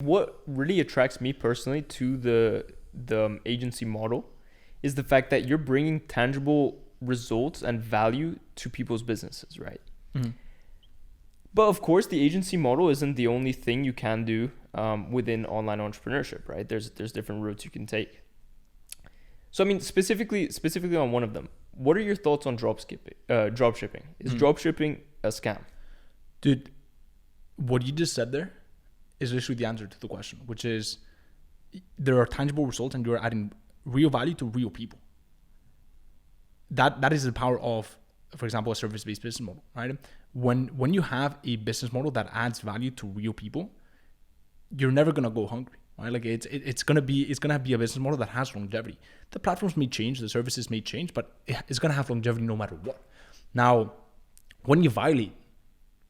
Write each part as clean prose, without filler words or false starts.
What really attracts me personally to the agency model is the fact that you're bringing tangible results and value to people's businesses, right? Mm-hmm. But of course, the agency model isn't the only thing you can do within online entrepreneurship, right? There's different routes you can take. So I mean, specifically on one of them, what are your thoughts on dropshipping? Is dropshipping a scam? Dude, what you just said there is literally the answer to the question, which is there are tangible results and you're adding real value to real people. That is the power of, for example, a service-based business model, right? When you have a business model that adds value to real people, you're never gonna go hungry, right? Like it's gonna be a business model that has longevity. The platforms may change, the services may change, but it's gonna have longevity no matter what. Now, when you violate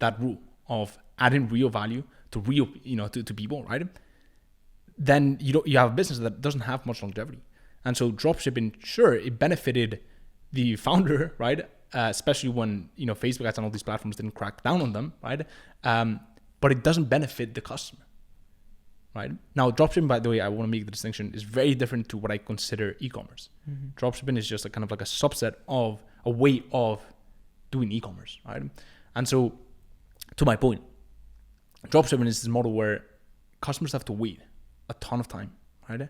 that rule of adding real value to real, to people, right? Then you have a business that doesn't have much longevity. And so dropshipping, sure, it benefited the founder, right? Especially when Facebook ads and all these platforms didn't crack down on them, right? But it doesn't benefit the customer, right? Now, dropshipping, by the way, I want to make the distinction, is very different to what I consider e-commerce. Mm-hmm. Dropshipping is just a kind of like a subset of a way of doing e-commerce, right? And so, to my point, dropshipping is this model where customers have to wait a ton of time, right?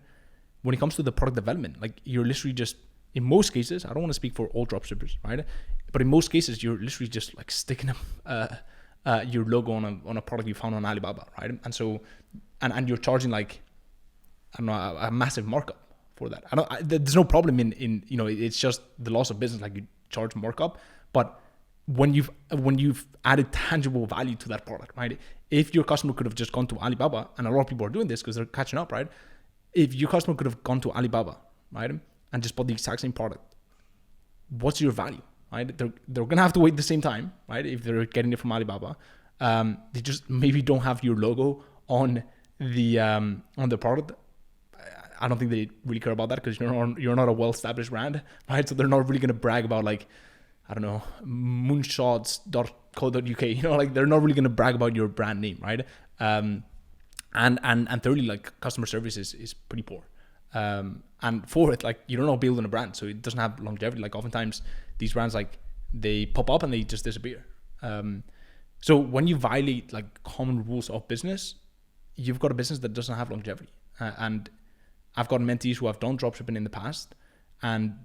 When it comes to the product development, like you're literally just, in most cases, I don't want to speak for all dropshippers, right? But in most cases, you're literally just like sticking your logo on a product you found on Alibaba, right? And so, and you're charging like, I don't know, a massive markup for that. There's no problem in it's just the loss of business, like you charge markup. But when you've added tangible value to that product, right? If your customer could have just gone to Alibaba, and a lot of people are doing this because they're catching up, right? If your customer could have gone to Alibaba, right, and just bought the exact same product, what's your value, right? They're gonna have to wait the same time, right? If they're getting it from Alibaba, they just maybe don't have your logo on the product. I don't think they really care about that because you're not a well-established brand, right? So they're not really gonna brag about like, I don't know, moonshots.co.uk, like they're not really gonna brag about your brand name, right? And thirdly, like customer service is pretty poor. And fourth, like you don't know building a brand, so it doesn't have longevity. Like oftentimes these brands, like they pop up and they just disappear. So when you violate like common rules of business, you've got a business that doesn't have longevity. And I've got mentees who have done dropshipping in the past, and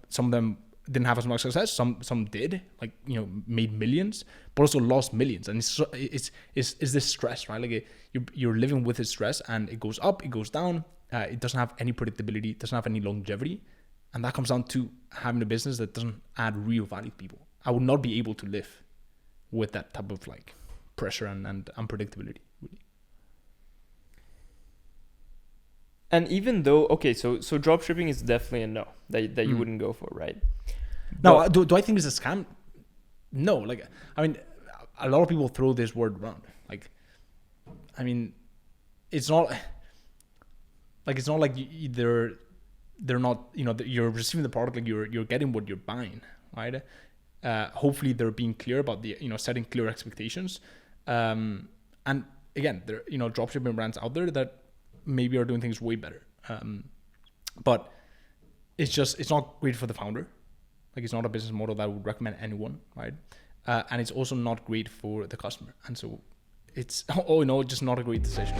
some of them didn't have as much success. Some did, like made millions, but also lost millions. And it's this stress, right? Like you're living with this stress, and it goes up, it goes down. It doesn't have any predictability, it doesn't have any longevity, and that comes down to having a business that doesn't add real value to people. I would not be able to live with that type of like pressure and unpredictability, really. And even though, okay, so dropshipping is definitely a no that you wouldn't go for, right? No, do I think it's a scam? No, like, I mean, a lot of people throw this word around. Like, I mean, it's not like they're not, you're receiving the product, like you're getting what you're buying, right? Hopefully they're being clear about the, setting clear expectations. And again, there, dropshipping brands out there that maybe are doing things way better. But it's not great for the founder. Like it's not a business model that I would recommend anyone, right? And it's also not great for the customer. And so it's, just not a great decision.